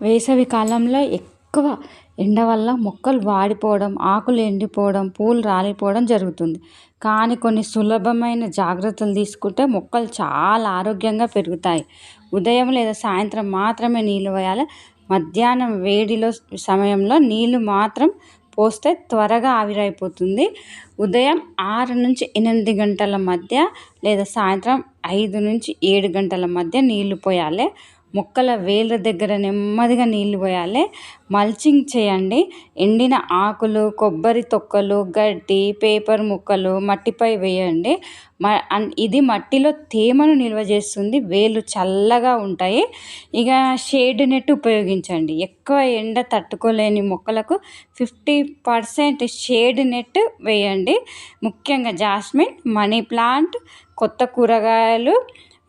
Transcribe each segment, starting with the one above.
వేసవి కాలంలో ఎక్కువ ఎండ వల్ల మొక్కలు వాడిపోవడం, ఆకులు ఎండిపోవడం, పూలు రాలిపోవడం జరుగుతుంది. కానీ కొన్ని సులభమైన జాగ్రత్తలు తీసుకుంటే మొక్కలు చాలా ఆరోగ్యంగా పెరుగుతాయి. ఉదయం లేదా సాయంత్రం మాత్రమే నీళ్ళు పోయాలి. మధ్యాహ్నం వేడిలో సమయంలో నీళ్ళు మాత్రం పోస్తే త్వరగా ఆవిరైపోతుంది. ఉదయం 6-8 గంటల మధ్య లేదా సాయంత్రం 5-7 గంటల మధ్య నీళ్ళు పోయాలి. మొక్కల వేళ్ళ దగ్గర నెమ్మదిగా నీళ్ళు పోయాలి. మల్చింగ్ చేయండి. ఎండిన ఆకులు, కొబ్బరి తొక్కలు, గడ్డి, పేపర్ ముక్కలు మట్టిపై వేయండి. ఇది మట్టిలో తేమను నిల్వ చేస్తుంది. వేళ్ళు చల్లగా ఉంటాయి. ఇక షేడ్ నెట్ ఉపయోగించండి. ఎక్కువ ఎండ తట్టుకోలేని మొక్కలకు 50% షేడ్ నెట్ వేయండి. ముఖ్యంగా జాస్మిన్, మనీ ప్లాంట్, కొత్త కూరగాయలు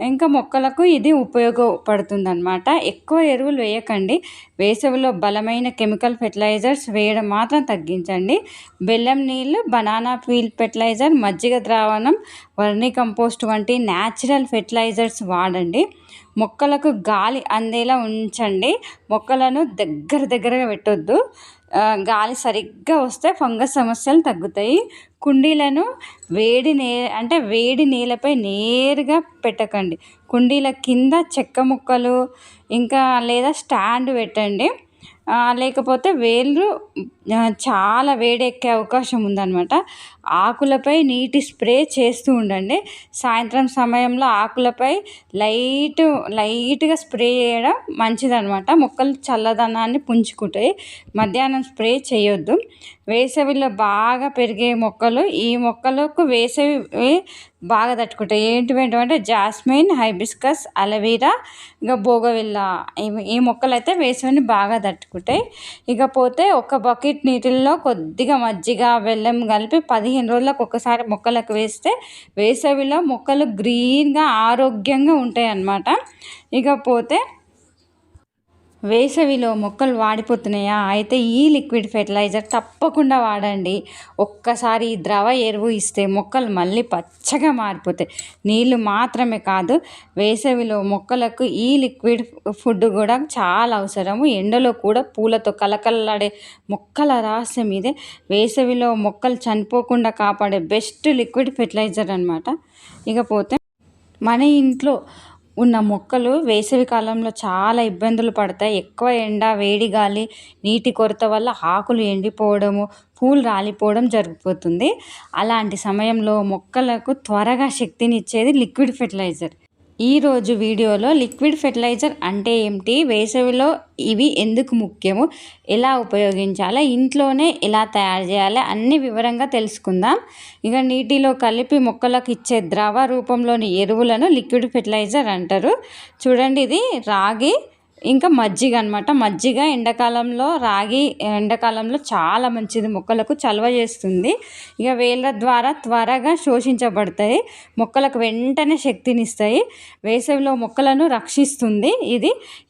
ఇంకా మొక్కలకు ఇది ఉపయోగపడుతుంది అన్నమాట. ఎక్కువ ఎరువులు వేయకండి. వేసవిలో బలమైన కెమికల్ ఫెర్టిలైజర్స్ వేయడం మాత్రం తగ్గించండి. బెల్లం నీళ్ళు, బనానా పీల్ ఫెర్టిలైజర్, మజ్జిగ ద్రావణం, వర్మీ కంపోస్ట్ వంటి న్యాచురల్ ఫెర్టిలైజర్స్ వాడండి. మొక్కలకు గాలి అందేలా ఉంచండి. మొక్కలను దగ్గరగా పెట్టొద్దు. గాలి సరిగ్గా వస్తే ఫంగస్ సమస్యలు తగ్గుతాయి. కుండీలను వేడి నేలపై నేరుగా పెట్టకండి. కుండీల కింద చెక్క ముక్కలు ఇంకా లేదా స్టాండ్ పెట్టండి. లేకపోతే వేళ్ళు చాలా వేడెక్కే అవకాశం ఉందన్నమాట. ఆకులపై నీటి స్ప్రే చేస్తూ ఉండండి. సాయంత్రం సమయంలో ఆకులపై లైట్గా స్ప్రే చేయడం మంచిదన్నమాట. మొక్కలు చల్లదనాన్ని పుంజుకుంటాయి. మధ్యాహ్నం స్ప్రే చేయొద్దు. వేసవిలో బాగా పెరిగే మొక్కలు, ఈ మొక్కలకు వేసవి బాగా తట్టుకుంటాయి. ఏంటివంటే జాస్మిన్, హైబిస్కస్, అలోవెరా, ఇంకా బోగవిల్లా. ఈ మొక్కలు అయితే వేసవిని బాగా తట్టుకుంటాయి. ఇకపోతే ఒక బకెట్ నీటిల్లో కొద్దిగా మజ్జిగ, బెల్లం కలిపి 15 రోజులకు ఒకసారి మొక్కలకు వేస్తే వేసవిలో మొక్కలు గ్రీన్గా ఆరోగ్యంగా ఉంటాయి అన్నమాట. ఇకపోతే వేసవిలో మొక్కలు వాడిపోతున్నాయా? అయితే ఈ లిక్విడ్ ఫెర్టిలైజర్ తప్పకుండా వాడండి. ఒక్కసారి ఈ ద్రవ ఎరువు ఇస్తే మొక్కలు మళ్ళీ పచ్చగా మారిపోతాయి. నీళ్ళు మాత్రమే కాదు, వేసవిలో మొక్కలకు ఈ లిక్విడ్ ఫుడ్ కూడా చాలా అవసరము. ఎండలో కూడా పూలతో కలకల్లాడే మొక్కల రహస్యం ఇదే. వేసవిలో మొక్కలు చనిపోకుండా కాపాడే బెస్ట్ లిక్విడ్ ఫెర్టిలైజర్ అన్నమాట. ఇకపోతే మన ఇంట్లో ఉన్న మొక్కలు వేసవి కాలంలో చాలా ఇబ్బందులు పడతాయి. ఎక్కువ ఎండ, వేడి గాలి, నీటి కొరత వల్ల ఆకులు ఎండిపోవడము, పూలు రాలిపోవడం జరిగిపోతుంది. అలాంటి సమయంలో మొక్కలకు త్వరగా శక్తినిచ్చేది లిక్విడ్ ఫెర్టిలైజర్. ఈరోజు వీడియోలో లిక్విడ్ ఫెర్టిలైజర్ అంటే ఏమిటి, వేసవిలో ఇవి ఎందుకు ముఖ్యము, ఎలా ఉపయోగించాలి, ఇంట్లోనే ఎలా తయారు చేయాలి అన్ని వివరంగా తెలుసుకుందాం. ఇక నీటిలో కలిపి మొక్కలకు ఇచ్చే ద్రవ రూపంలోని ఎరువులను లిక్విడ్ ఫెర్టిలైజర్ అంటారు. చూడండి, ఇది రాగి ఇంకా మజ్జిగ అనమాట. మజ్జిగ రాగి ఎండాకాలంలో చాలా మంచిది, మొక్కలకు చలవ చేస్తుంది. ఇక వేళ్ళ ద్వారా త్వరగా శోషించబడతాయి, మొక్కలకు వెంటనే శక్తినిస్తాయి, వేసవిలో మొక్కలను రక్షిస్తుంది.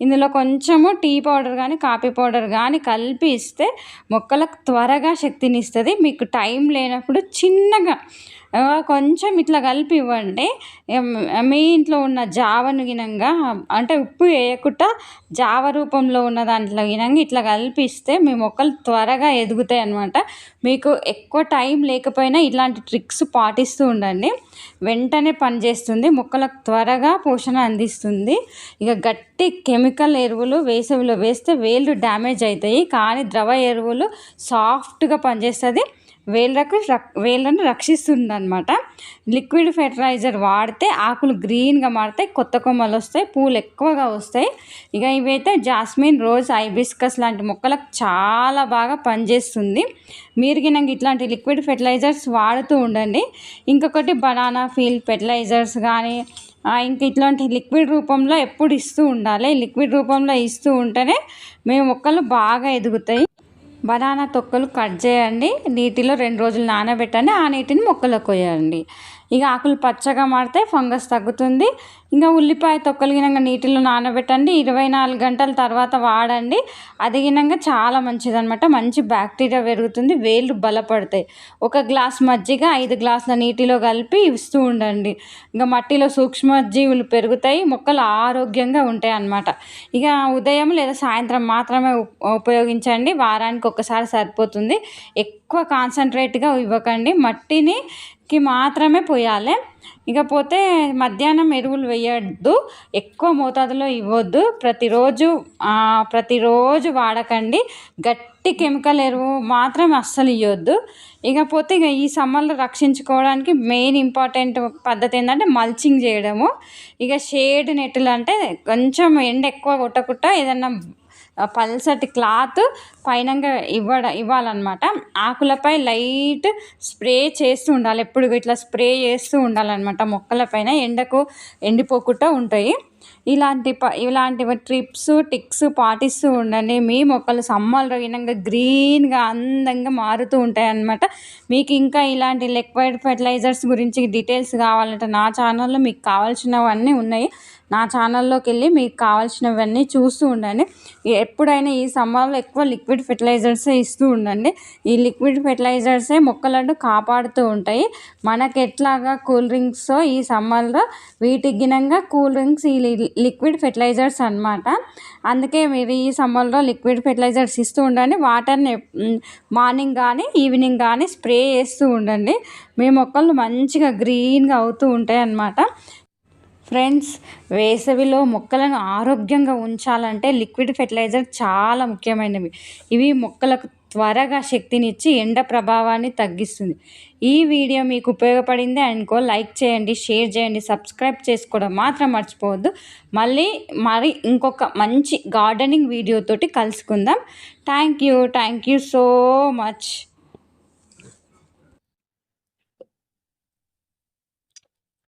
ఇందులో కొంచెము టీ పౌడర్ కానీ కాఫీ పౌడర్ కానీ కలిపి ఇస్తే మొక్కలకు త్వరగా శక్తినిస్తుంది. మీకు టైం లేనప్పుడు చిన్నగా కొంచెం ఇట్లా కలిపి ఇవ్వండి. మీ ఇంట్లో ఉన్న జావను గినంగా అంటే ఉప్పు వేయకుండా జావ రూపంలో ఉన్న దాంట్లో గినంగా ఇట్లా కలిపిస్తే మీ మొక్కలు త్వరగా ఎదుగుతాయి అన్నమాట. మీకు ఎక్కువ టైం లేకపోయినా ఇలాంటి ట్రిక్స్ పాటిస్తూ ఉండండి, వెంటనే పనిచేస్తుంది, మొక్కలకు త్వరగా పోషణ అందిస్తుంది. ఇక గట్టి కెమికల్ ఎరువులు వేసవిలో వేస్తే వేళ్ళు డ్యామేజ్ అవుతాయి, కానీ ద్రవ ఎరువులు సాఫ్ట్గా పనిచేస్తుంది, వేళ్ళను రక్షిస్తుంది అనమాట. లిక్విడ్ ఫెర్టిలైజర్ వాడితే ఆకులు గ్రీన్గా మారుతాయి, కొత్త కొమ్మలు వస్తాయి, పూలు ఎక్కువగా వస్తాయి. ఇక ఇవైతే జాస్మిన్, రోజ్, హైబిస్కస్ లాంటి మొక్కలకు చాలా బాగా పనిచేస్తుంది. మీరు గినంగా ఇట్లాంటి లిక్విడ్ ఫెర్టిలైజర్స్ వాడుతూ ఉండండి. ఇంకొకటి బనానా పీల్ ఫెర్టిలైజర్స్ కానీ ఇంక ఇట్లాంటి లిక్విడ్ రూపంలో ఎప్పుడు ఇస్తూ ఉండాలి. లిక్విడ్ రూపంలో ఇస్తూ ఉంటేనే మీ మొక్కలు బాగా ఎదుగుతాయి. బనానా తొక్కలు కట్ చేయండి, నీటిలో 2 రోజులు నానబెట్టండి, ఆ నీటిని మొక్కలకు పోయండి. ఇక ఆకులు పచ్చగా మారితే ఫంగస్ తగ్గుతుంది. ఇంకా ఉల్లిపాయ తొక్కలు గినంగా నీటిలో నానబెట్టండి, 24 గంటల తర్వాత వాడండి. అది గినంగా చాలా మంచిదన్నమాట. మంచి బ్యాక్టీరియా పెరుగుతుంది, వేళ్ళు బలపడతాయి. 1 గ్లాస్ మజ్జిగ 5 గ్లాసుల నీటిలో కలిపి ఇస్తూ ఉండండి. ఇంకా మట్టిలో సూక్ష్మజీవులు పెరుగుతాయి, మొక్కలు ఆరోగ్యంగా ఉంటాయి అన్నమాట. ఇక ఉదయం లేదా సాయంత్రం మాత్రమే ఉపయోగించండి, వారానికి ఒకసారి సరిపోతుంది. ఎక్కువ కాన్సన్ట్రేట్గా ఇవ్వకండి, మట్టికి మాత్రమే పోయాలి. ఇకపోతే మధ్యాహ్నం ఎరువులు వేయద్దు, ఎక్కువ మోతాదులో ఇవ్వద్దు. ప్రతిరోజు వాడకండి. గట్టి కెమికల్ ఎరువు మాత్రం అస్సలు ఇవ్వద్దు. ఇకపోతే ఈ సమ్మర్లో రక్షించుకోవడానికి మెయిన్ ఇంపార్టెంట్ పద్ధతి ఏంటంటే మల్చింగ్ చేయడము. షేడ్ నెట్లు అంటే కొంచెం ఎండ ఎక్కువ కొట్టకుండా ఏదన్నా పల్సటి క్లాత్ పైనంగా ఇవ్వాలన్నమాట. ఆకులపై లైట్ స్ప్రే చేస్తూ ఉండాలి, ఎప్పుడు ఇట్లా స్ప్రే చేస్తూ ఉండాలన్నమాట. మొక్కల పైన ఎండకు ఎండిపోకుండా ఉంటాయి. ఇలాంటి టిక్స్ పాటిస్తూ ఉండండి. మీ మొక్కలు సమ్మర్లో వినంగా గ్రీన్గా అందంగా మారుతూ ఉంటాయి అన్నమాట. మీకు ఇంకా ఇలాంటి లిక్విడ్ ఫెర్టిలైజర్స్ గురించి డీటెయిల్స్ కావాలంటే నా ఛానల్లో మీకు కావాల్సినవన్నీ ఉన్నాయి. నా ఛానల్లోకి వెళ్ళి మీకు కావాల్సినవన్నీ చూస్తూ ఉండండి. ఎప్పుడైనా ఈ సమ్మర్లో ఎక్కువ లిక్విడ్ ఫెర్టిలైజర్సే ఇస్తూ ఉండండి. ఈ లిక్విడ్ ఫెర్టిలైజర్సే మొక్కలను కాపాడుతూ ఉంటాయి. మనకి ఎట్లాగా కూల్ డ్రింక్స్ ఈ సమ్మర్లో వీటికి గినంగా కూల్ డ్రింక్స్ ఈ లిక్విడ్ ఫెర్టిలైజర్స్ అన్నమాట. అందుకే మీరు ఈ సమ్మర్లో లిక్విడ్ ఫెర్టిలైజర్స్ ఇస్తూ ఉండండి. వాటర్ని మార్నింగ్ కానీ ఈవినింగ్ కానీ స్ప్రే చేస్తూ ఉండండి. మీ మొక్కలు మంచిగా గ్రీన్గా అవుతూ ఉంటాయి అన్నమాట. ఫ్రెండ్స్, వేసవిలో మొక్కలను ఆరోగ్యంగా ఉంచాలంటే లిక్విడ్ ఫెర్టిలైజర్ చాలా ముఖ్యమైనవి. ఇవి మొక్కలకు త్వరగా శక్తినిచ్చి ఎండ ప్రభావాన్ని తగ్గిస్తుంది. ఈ వీడియో మీకు ఉపయోగపడింది అనుకో లైక్ చేయండి, షేర్ చేయండి, సబ్స్క్రైబ్ చేసుకోవడం మాత్రం మర్చిపోవద్దు. మరి ఇంకొక మంచి గార్డెనింగ్ వీడియోతోటి కలుసుకుందాం. Thank you so much.